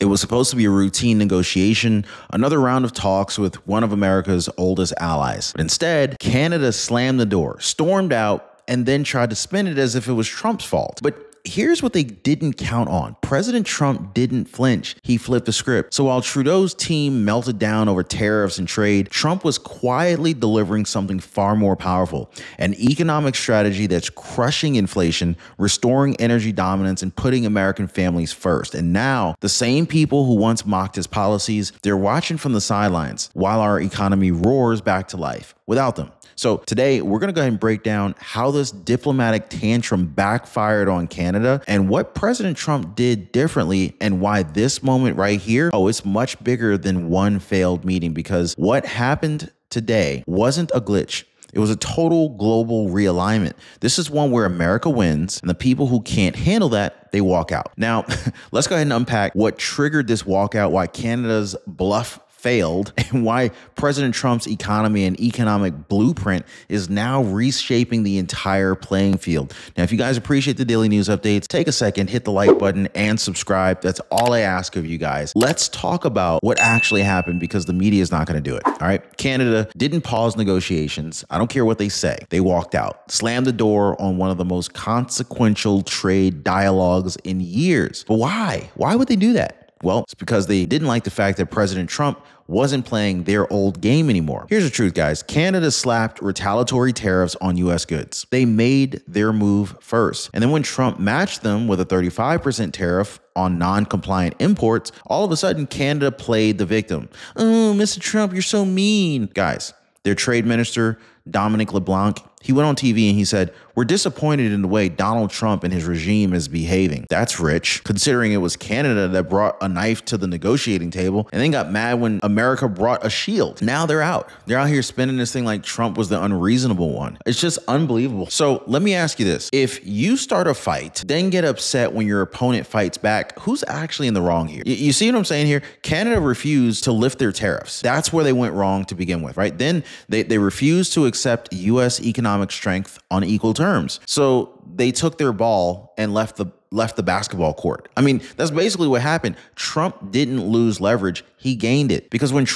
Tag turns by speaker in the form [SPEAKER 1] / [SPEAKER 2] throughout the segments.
[SPEAKER 1] It was supposed to be a routine negotiation, another round of talks with one of America's oldest allies. But instead, Canada slammed the door, stormed out, and then tried to spin it as if it was Trump's fault. But here's what they didn't count on. President Trump didn't flinch. He flipped the script. So while Trudeau's team melted down over tariffs and trade, Trump was quietly delivering something far more powerful, an economic strategy that's crushing inflation, restoring energy dominance, and putting American families first. And now, the same people who once mocked his policies, they're watching from the sidelines while our economy roars back to life without them. So today, we're going to go ahead and break down how this diplomatic tantrum backfired on Canada and what President Trump did differently and why this moment right here, it's much bigger than one failed meeting, because what happened today wasn't a glitch. It was a total global realignment. This is one where America wins, and the people who can't handle that, they walk out. Now, let's go ahead and unpack what triggered this walkout, why Canada's bluff failed, and why President Trump's economy and economic blueprint is now reshaping the entire playing field. Now, if you guys appreciate the daily news updates, take a second, hit the like button and subscribe. That's all I ask of you guys. Let's talk about what actually happened, because the media is not going to do it. All right. Canada didn't pause negotiations. I don't care what they say. They walked out, slammed the door on one of the most consequential trade dialogues in years. But why? Why would they do that? Well, it's because they didn't like the fact that President Trump wasn't playing their old game anymore. Here's the truth, guys. Canada slapped retaliatory tariffs on U.S. goods. They made their move first. And then when Trump matched them with a 35% tariff on non-compliant imports, all of a sudden Canada played the victim. Oh, Mr. Trump, you're so mean. Guys, their trade minister, Dominic LeBlanc, he went on TV and he said, "We're disappointed in the way Donald Trump and his regime is behaving." That's rich, considering it was Canada that brought a knife to the negotiating table and then got mad when America brought a shield. Now they're out. They're out here spinning this thing like Trump was the unreasonable one. It's just unbelievable. So let me ask you this. If you start a fight, then get upset when your opponent fights back, who's actually in the wrong here? You see what I'm saying here? Canada refused to lift their tariffs. That's where they went wrong to begin with, right? Then they refused to accept U.S. economic strength on equal terms. So they took their ball and left the basketball court. I mean, that's basically what happened. Trump didn't lose leverage. He gained it, because when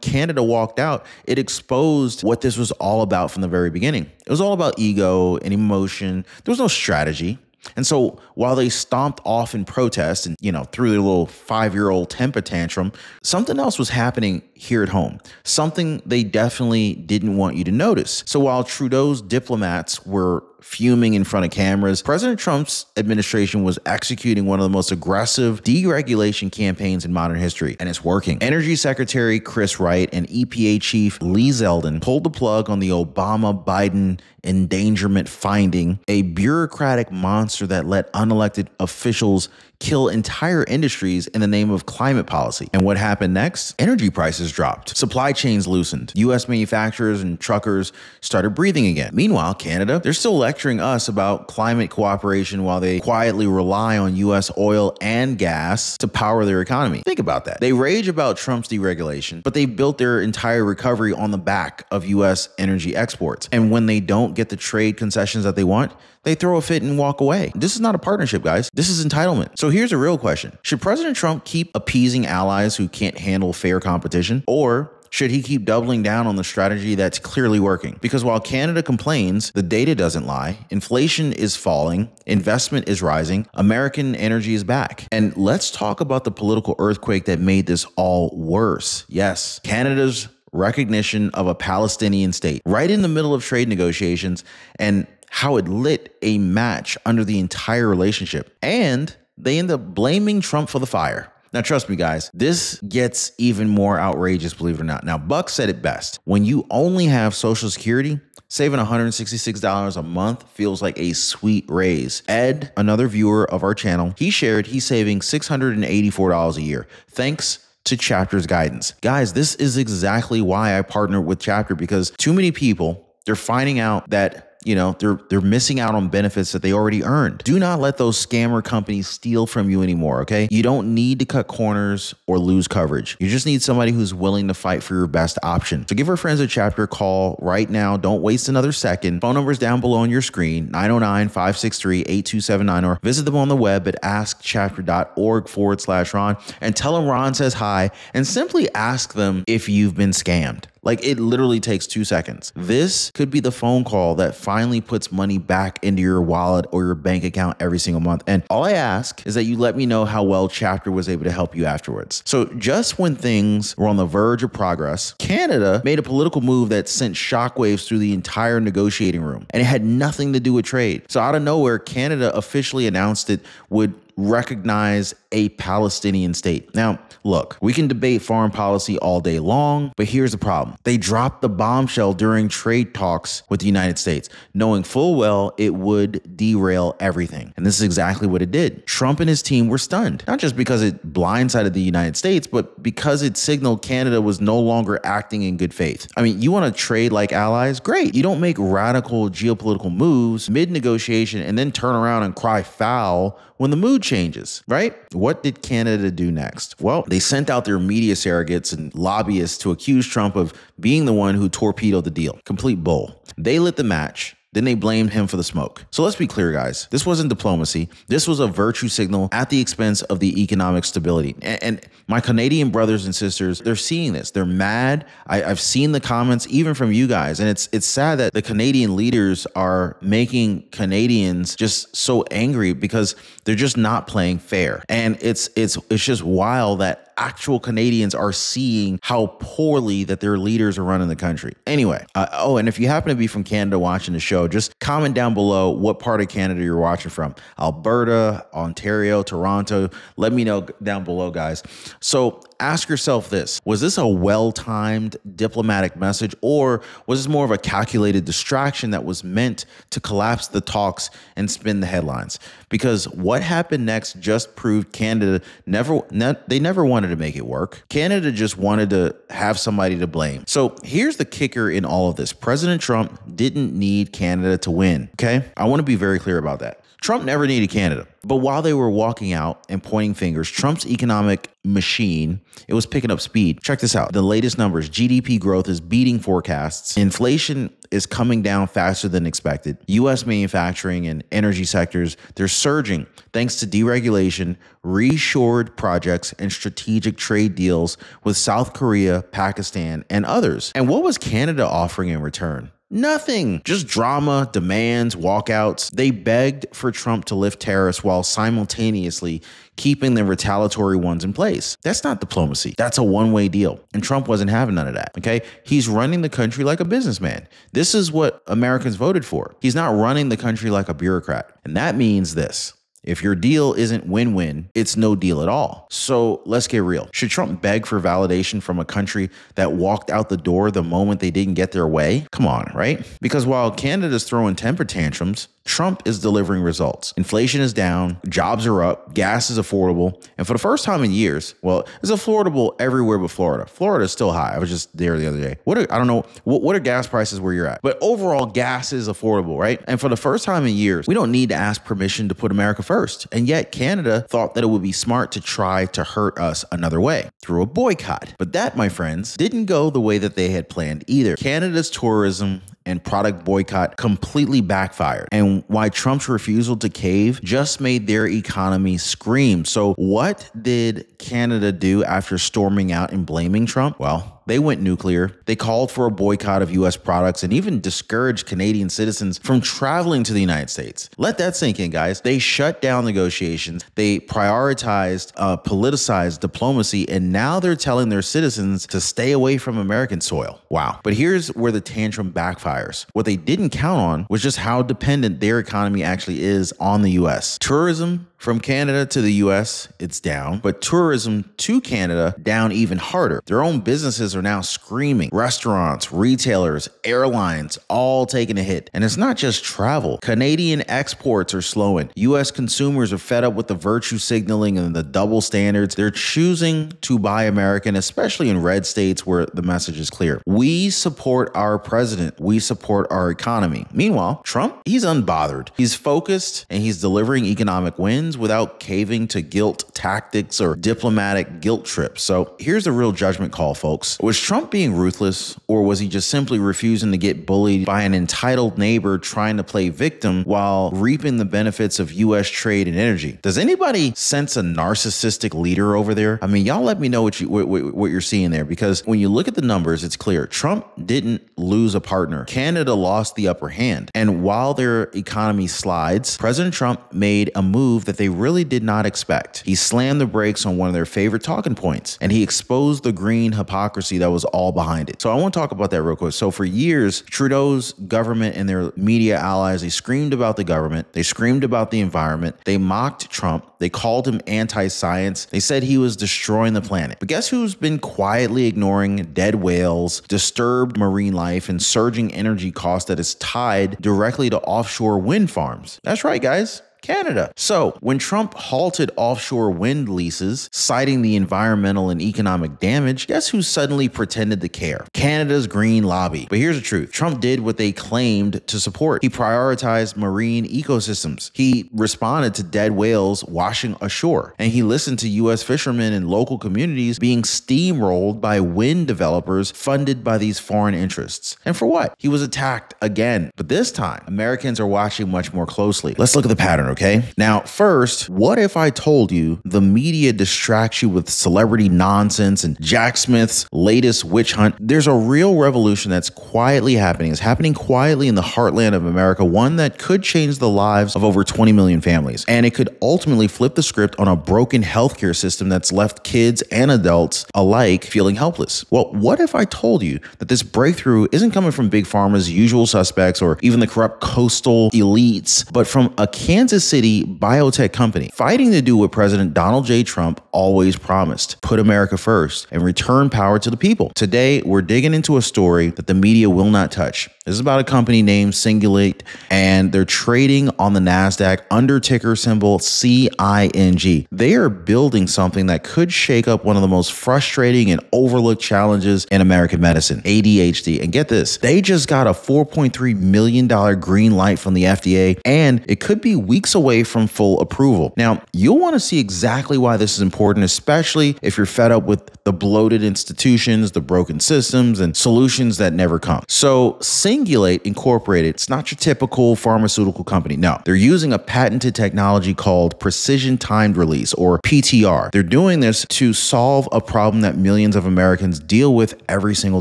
[SPEAKER 1] Canada walked out, it exposed what this was all about from the very beginning. It was all about ego and emotion. There was no strategy. And so while they stomped off in protest and, threw their little 5-year-old temper tantrum, something else was happening here at home, something they definitely didn't want you to notice. So while Trudeau's diplomats were fuming in front of cameras, President Trump's administration was executing one of the most aggressive deregulation campaigns in modern history, and it's working. Energy Secretary Chris Wright and EPA Chief Lee Zeldin pulled the plug on the Obama-Biden endangerment finding, a bureaucratic monster that let unelected officials kill entire industries in the name of climate policy. And what happened next? Energy prices dropped. Supply chains loosened. U.S. manufacturers and truckers started breathing again. Meanwhile, Canada, they're still lecturing us about climate cooperation while they quietly rely on U.S. oil and gas to power their economy. Think about that. They rage about Trump's deregulation, but they built their entire recovery on the back of U.S. energy exports. And when they don't get the trade concessions that they want, they throw a fit and walk away. This is not a partnership, guys. This is entitlement. So here's a real question. Should President Trump keep appeasing allies who can't handle fair competition? Or should he keep doubling down on the strategy that's clearly working? Because while Canada complains, the data doesn't lie. Inflation is falling. Investment is rising. American energy is back. And let's talk about the political earthquake that made this all worse. Yes, Canada's recognition of a Palestinian state right in the middle of trade negotiations, and how it lit a match under the entire relationship. And they end up blaming Trump for the fire. Now, trust me, guys, this gets even more outrageous, believe it or not. Now, Buck said it best. When you only have Social Security, saving $166 a month feels like a sweet raise. Ed, another viewer of our channel, he shared he's saving $684 a year. Thanks to Chapter's guidance. Guys, this is exactly why I partnered with Chapter, because too many people, they're finding out that they're missing out on benefits that they already earned. Do not let those scammer companies steal from you anymore, okay? You don't need to cut corners or lose coverage. You just need somebody who's willing to fight for your best option. So give our friends at Chapter a call right now. Don't waste another second. Phone number's down below on your screen, 909-563-8279, or visit them on the web at askchapter.org/Ron and tell them Ron says hi and simply ask them if you've been scammed. Like, it literally takes 2 seconds. This could be the phone call that finally puts money back into your wallet or your bank account every single month. And all I ask is that you let me know how well Chapter was able to help you afterwards. So just when things were on the verge of progress, Canada made a political move that sent shockwaves through the entire negotiating room. And it had nothing to do with trade. So out of nowhere, Canada officially announced it would recognize a Palestinian state. Now, look, we can debate foreign policy all day long, but here's the problem. They dropped the bombshell during trade talks with the United States, knowing full well it would derail everything. And this is exactly what it did. Trump and his team were stunned, not just because it blindsided the United States, but because it signaled Canada was no longer acting in good faith. I mean, you want to trade like allies? Great. You don't make radical geopolitical moves mid-negotiation and then turn around and cry foul when the mood changes, right? What did Canada do next? Well, they sent out their media surrogates and lobbyists to accuse Trump of being the one who torpedoed the deal. Complete bull. They lit the match. Then they blamed him for the smoke. So let's be clear, guys. This wasn't diplomacy. This was a virtue signal at the expense of the economic stability. And my Canadian brothers and sisters, they're seeing this. They're mad. I've seen the comments even from you guys. And it's sad that the Canadian leaders are making Canadians just so angry because they're just not playing fair. And it's just wild that actual Canadians are seeing how poorly that their leaders are running the country. Anyway, and if you happen to be from Canada watching the show, just comment down below what part of Canada you're watching from. Alberta, Ontario, Toronto. Let me know down below, guys. So ask yourself this. Was this a well-timed diplomatic message, or was this more of a calculated distraction that was meant to collapse the talks and spin the headlines? Because what happened next just proved Canada never wanted to make it work. Canada just wanted to have somebody to blame. So here's the kicker in all of this. President Trump didn't need Canada to win, okay? I want to be very clear about that. Trump never needed Canada. But while they were walking out and pointing fingers, Trump's economic machine, it was picking up speed. Check this out. The latest numbers, GDP growth is beating forecasts. Inflation is coming down faster than expected. U.S. manufacturing and energy sectors, they're surging thanks to deregulation, reshored projects, and strategic trade deals with South Korea, Pakistan, and others. And what was Canada offering in return? Nothing. Just drama, demands, walkouts. They begged for Trump to lift tariffs while simultaneously keeping the retaliatory ones in place. That's not diplomacy. That's a one-way deal. And Trump wasn't having none of that, okay? He's running the country like a businessman. This is what Americans voted for. He's not running the country like a bureaucrat. And that means this. If your deal isn't win-win, it's no deal at all. So let's get real. Should Trump beg for validation from a country that walked out the door the moment they didn't get their way? Come on, right? Because while Canada's throwing temper tantrums, Trump is delivering results. Inflation is down, jobs are up, gas is affordable, and for the first time in years, well, it's affordable everywhere but Florida. Florida is still high. I was just there the other day. I don't know, what are gas prices where you're at? But overall, gas is affordable, right? And for the first time in years, we don't need to ask permission to put America first. And yet Canada thought that it would be smart to try to hurt us another way, through a boycott. But that, my friends, didn't go the way that they had planned either. Canada's tourism and product boycott completely backfired. And why Trump's refusal to cave just made their economy scream. So what did Canada do after storming out and blaming Trump? Well, they went nuclear. They called for a boycott of U.S. products and even discouraged Canadian citizens from traveling to the United States. Let that sink in, guys. They shut down negotiations. They prioritized politicized diplomacy, and now they're telling their citizens to stay away from American soil. Wow. But here's where the tantrum backfires. What they didn't count on was just how dependent their economy actually is on the U.S. Tourism, From Canada to the US, it's down, but tourism to Canada down even harder. Their own businesses are now screaming. Restaurants, retailers, airlines, all taking a hit. And it's not just travel. Canadian exports are slowing. US consumers are fed up with the virtue signaling and the double standards. They're choosing to buy American, especially in red states where the message is clear. We support our president. We support our economy. Meanwhile, Trump, he's unbothered. He's focused and he's delivering economic wins without caving to guilt tactics or diplomatic guilt trips. So here's the real judgment call, folks. Was Trump being ruthless, or was he just simply refusing to get bullied by an entitled neighbor trying to play victim while reaping the benefits of US trade and energy? Does anybody sense a narcissistic leader over there? I mean, y'all let me know what you're seeing there, because when you look at the numbers, it's clear. Trump didn't lose a partner. Canada lost the upper hand. And while their economy slides, President Trump made a move that they really did not expect. He slammed the brakes on one of their favorite talking points, and he exposed the green hypocrisy that was all behind it. So I want to talk about that real quick. So for years, Trudeau's government and their media allies, they screamed about the government. They screamed about the environment. They mocked Trump. They called him anti-science. They said he was destroying the planet. But guess who's been quietly ignoring dead whales, disturbed marine life, and surging energy costs that is tied directly to offshore wind farms? That's right, guys. Canada. So when Trump halted offshore wind leases, citing the environmental and economic damage, guess who suddenly pretended to care? Canada's green lobby. But here's the truth. Trump did what they claimed to support. He prioritized marine ecosystems. He responded to dead whales washing ashore. And he listened to U.S. fishermen and local communities being steamrolled by wind developers funded by these foreign interests. And for what? He was attacked again. But this time, Americans are watching much more closely. Let's look at the pattern. Okay. Now, first, what if I told you the media distracts you with celebrity nonsense and Jack Smith's latest witch hunt? There's a real revolution that's quietly happening. It's happening quietly in the heartland of America, one that could change the lives of over 20 million families. And it could ultimately flip the script on a broken healthcare system that's left kids and adults alike feeling helpless. Well, what if I told you that this breakthrough isn't coming from big pharma's usual suspects or even the corrupt coastal elites, but from a Kansas City biotech company fighting to do what President Donald J. Trump always promised: put America first and return power to the people. Today, we're digging into a story that the media will not touch. This is about a company named Singulate, and they're trading on the NASDAQ under ticker symbol CING. They are building something that could shake up one of the most frustrating and overlooked challenges in American medicine: ADHD. And get this, they just got a $4.3 million green light from the FDA, and it could be weeks away from full approval. Now, you'll want to see exactly why this is important, especially if you're fed up with the bloated institutions, the broken systems, and solutions that never come. So Singulate Incorporated, it's not your typical pharmaceutical company. No, they're using a patented technology called precision timed release, or PTR. They're doing this to solve a problem that millions of Americans deal with every single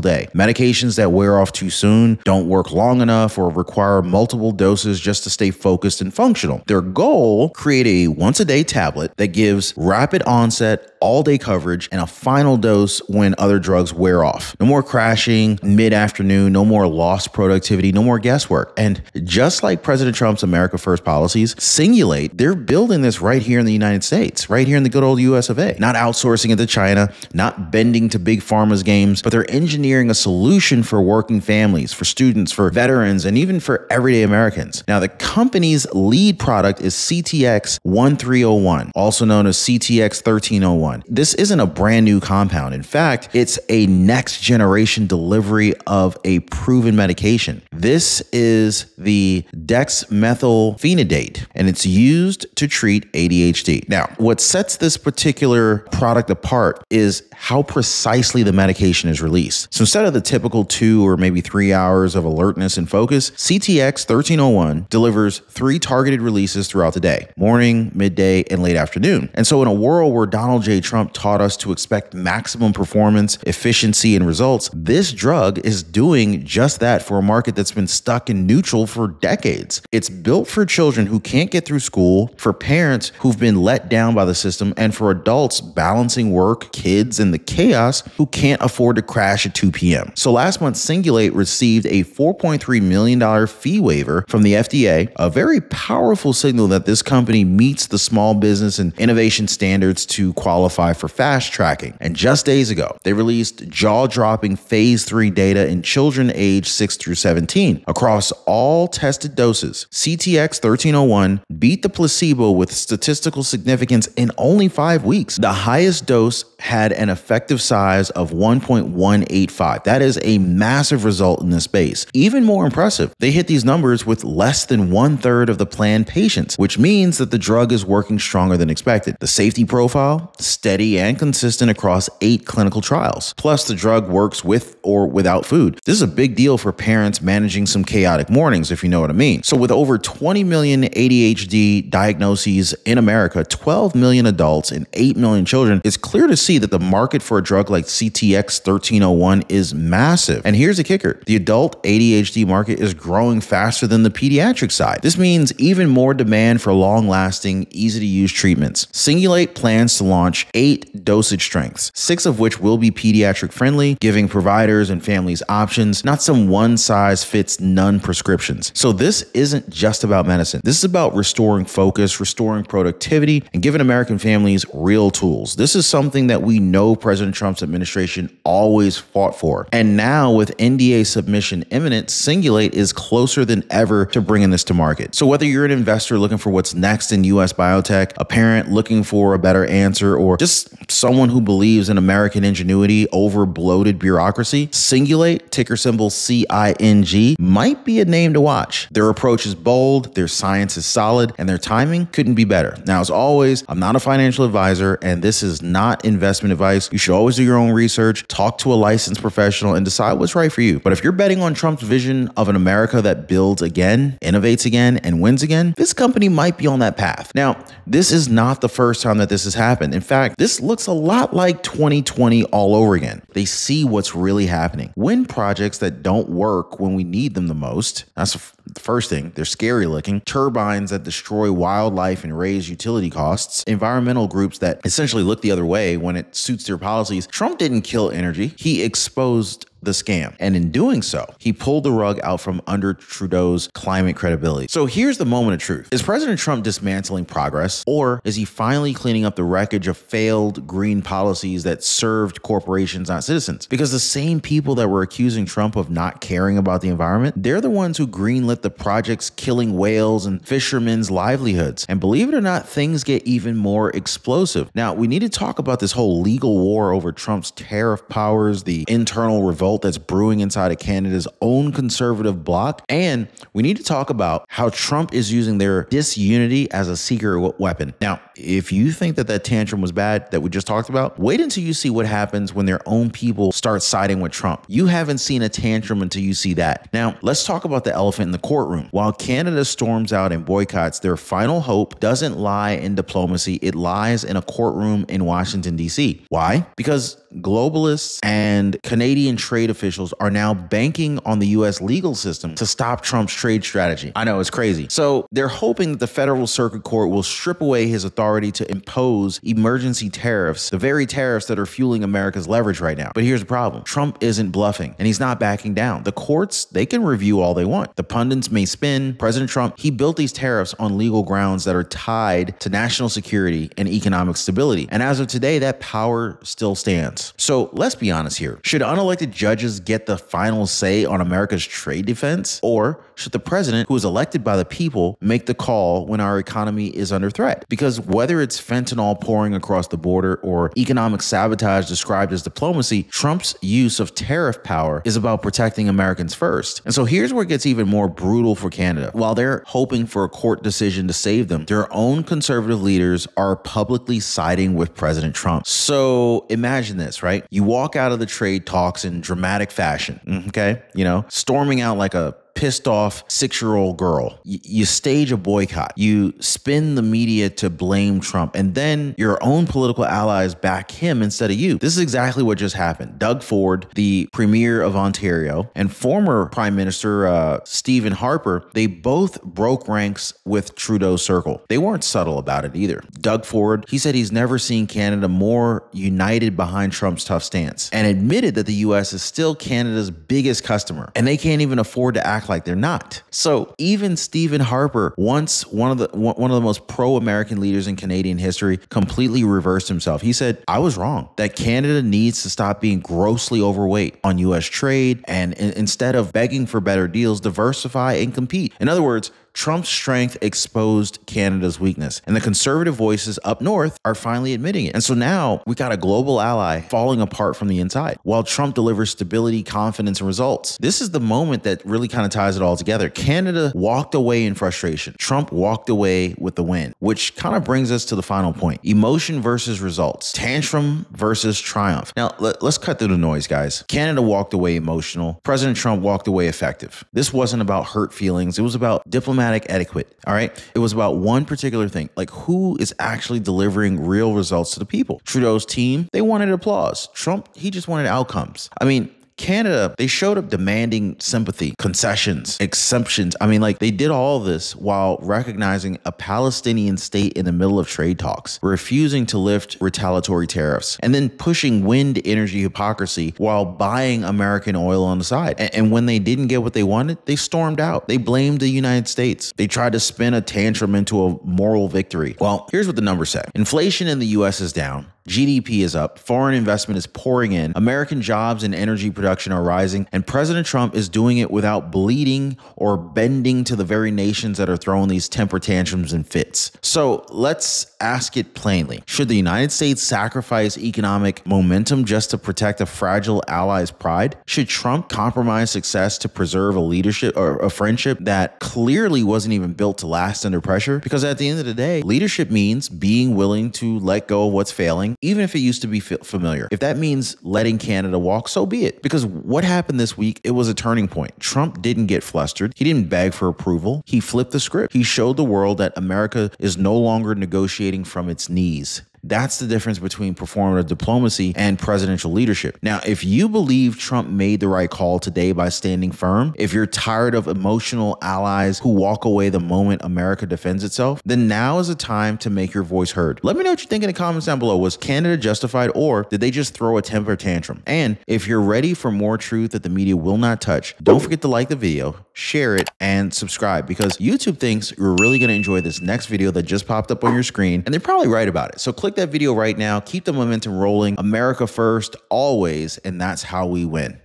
[SPEAKER 1] day. Medications that wear off too soon, don't work long enough, or require multiple doses just to stay focused and functional. Their goal: create a once-a-day tablet that gives rapid onset, all-day coverage, and a final dose when other drugs wear off. No more crashing mid-afternoon, no more lost productivity, no more guesswork. And just like President Trump's America First policies, Singulate, they're building this right here in the United States, right here in the good old US of A. Not outsourcing it to China, not bending to big pharma's games, but they're engineering a solution for working families, for students, for veterans, and even for everyday Americans. Now, the company's lead product is CTX 1301, also known as CTX 1301. This isn't a brand new compound. In fact, it's a next generation delivery of a proven medication. This is the dexmethylphenidate, and it's used to treat ADHD. Now, what sets this particular product apart is how precisely the medication is released. So instead of the typical 2 or maybe 3 hours of alertness and focus, CTX 1301 delivers 3 targeted releases throughout the day: morning, midday, and late afternoon. And so in a world where Donald J. Trump taught us to expect maximum performance, efficiency, and results, this drug is doing just that for a market that's been stuck in neutral for decades. It's built for children who can't get through school, for parents who've been let down by the system, and for adults balancing work, kids, and the chaos who can't afford to crash at 2 p.m. So last month, Singulate received a $4.3 million fee waiver from the FDA, a very powerful signal that this company meets the small business and innovation standards to qualify for fast tracking. And just days ago, they released jaw-dropping phase 3 data in children aged 6 through 17. Across all tested doses, CTX 1301 beat the placebo with statistical significance in only 5 weeks. The highest dose had an effective size of 1.185. That is a massive result in this space. Even more impressive, they hit these numbers with less than 1/3 of the planned patients, which means that the drug is working stronger than expected. The safety profile, steady and consistent across 8 clinical trials. Plus, the drug works with or without food. This is a big deal for parents managing some chaotic mornings, if you know what I mean. So with over 20 million ADHD diagnoses in America, 12 million adults, and 8 million children, it's clear to see that the market for a drug like CTX 1301 is massive. And here's the kicker. The adult ADHD market is growing faster than the pediatric side. This means even more demand for long-lasting, easy-to-use treatments. Singulate plans to launch 8 dosage strengths, 6 of which will be pediatric-friendly, giving providers and families options, not some one-size-fits-none prescriptions. So this isn't just about medicine. This is about restoring focus, restoring productivity, and giving American families real tools. This is something that we know President Trump's administration always fought for. And now with NDA submission imminent, Singulate is closer than ever to bringing this to market. So whether you're an investor looking for what's next in US biotech, a parent looking for a better answer, or just someone who believes in American ingenuity over bloated bureaucracy, Singulate, ticker symbol CING, might be a name to watch. Their approach is bold, their science is solid, and their timing couldn't be better. Now, as always, I'm not a financial advisor, and this is not investment advice. You should always do your own research, talk to a licensed professional, and decide what's right for you. But if you're betting on Trump's vision of an America that builds again, innovates again, and wins again, this company might be on that path. Now, this is not the first time that this has happened. In fact, this looks a lot like 2020 all over again. They see what's really happening. Wind projects that don't work when we need them the most. That's the first thing. They're scary looking. Turbines that destroy wildlife and raise utility costs. Environmental groups that essentially look the other way when it suits their policies. Trump didn't kill energy. He exposed the scam. And in doing so, he pulled the rug out from under Trudeau's climate credibility. So here's the moment of truth. Is President Trump dismantling progress, or is he finally cleaning up the wreckage of failed green policies that served corporations, not citizens? Because the same people that were accusing Trump of not caring about the environment, they're the ones who greenlit the projects killing whales and fishermen's livelihoods. And believe it or not, things get even more explosive. Now, we need to talk about this whole legal war over Trump's tariff powers, the internal revolt that's brewing inside of Canada's own conservative bloc. And we need to talk about how Trump is using their disunity as a secret weapon. Now, if you think that that tantrum was bad that we just talked about, wait until you see what happens when their own people start siding with Trump. You haven't seen a tantrum until you see that. Now, let's talk about the elephant in the courtroom. While Canada storms out and boycotts, their final hope doesn't lie in diplomacy. It lies in a courtroom in Washington, D.C. Why? Because globalists and Canadian trade officials are now banking on the U.S. legal system to stop Trump's trade strategy. I know, it's crazy. So they're hoping that the Federal Circuit Court will strip away his authority to impose emergency tariffs, the very tariffs that are fueling America's leverage right now. But here's the problem. Trump isn't bluffing, and he's not backing down. The courts, they can review all they want. The pundits may spin. President Trump, he built these tariffs on legal grounds that are tied to national security and economic stability. And as of today, that power still stands. So let's be honest here. Should unelected judges get the final say on America's trade defense? Or should the president, who is elected by the people, make the call when our economy is under threat? Because whether it's fentanyl pouring across the border or economic sabotage described as diplomacy, Trump's use of tariff power is about protecting Americans first. And so here's where it gets even more brutal for Canada. While they're hoping for a court decision to save them, their own conservative leaders are publicly siding with President Trump. So imagine this, right? You walk out of the trade talks in dramatic fashion, okay? You know, storming out like a pissed off 6-year-old girl. You stage a boycott. You spin the media to blame Trump, and then your own political allies back him instead of you. This is exactly what just happened. Doug Ford, the Premier of Ontario, and former Prime Minister Stephen Harper, they both broke ranks with Trudeau's circle. They weren't subtle about it either. Doug Ford, he said he's never seen Canada more united behind Trump's tough stance, and admitted that the U.S. is still Canada's biggest customer, and they can't even afford to act like they're not. So even Stephen Harper, once one of the most pro-American leaders in Canadian history, completely reversed himself. He said, I was wrong, that Canada needs to stop being grossly overweight on U.S. trade, and instead of begging for better deals, diversify and compete. In other words, Trump's strength exposed Canada's weakness, and the conservative voices up north are finally admitting it. And so now we got a global ally falling apart from the inside while Trump delivers stability, confidence, and results. This is the moment that really kind of ties it all together. Canada walked away in frustration. Trump walked away with the win, which kind of brings us to the final point. Emotion versus results. Tantrum versus triumph. Now, let's cut through the noise, guys. Canada walked away emotional. President Trump walked away effective. This wasn't about hurt feelings. It was about diplomatic etiquette. All right. It was about one particular thing, like who is actually delivering real results to the people. Trudeau's team, they wanted applause. Trump, he just wanted outcomes. I mean, Canada, they showed up demanding sympathy, concessions, exemptions. I mean, like, they did all this while recognizing a Palestinian state in the middle of trade talks, refusing to lift retaliatory tariffs, and then pushing wind energy hypocrisy while buying American oil on the side. And when they didn't get what they wanted, they stormed out. They blamed the United States. They tried to spin a tantrum into a moral victory. Well, here's what the numbers say. Inflation in the U.S. is down. GDP is up, foreign investment is pouring in, American jobs and energy production are rising, and President Trump is doing it without bleeding or bending to the very nations that are throwing these temper tantrums and fits. So let's ask it plainly. Should the United States sacrifice economic momentum just to protect a fragile ally's pride? Should Trump compromise success to preserve a leadership or a friendship that clearly wasn't even built to last under pressure? Because at the end of the day, leadership means being willing to let go of what's failing, even if it used to be familiar. If that means letting Canada walk, so be it. Because what happened this week, it was a turning point. Trump didn't get flustered. He didn't beg for approval. He flipped the script. He showed the world that America is no longer negotiating from its knees. That's the difference between performative diplomacy and presidential leadership. Now, if you believe Trump made the right call today by standing firm, if you're tired of emotional allies who walk away the moment America defends itself, then now is a time to make your voice heard. Let me know what you think in the comments down below. Was Canada justified, or did they just throw a temper tantrum? And if you're ready for more truth that the media will not touch, don't forget to like the video, share it, and subscribe, because YouTube thinks you're really going to enjoy this next video that just popped up on your screen, and they're probably right about it. So click that video right now, keep the momentum rolling. America first, always, and that's how we win.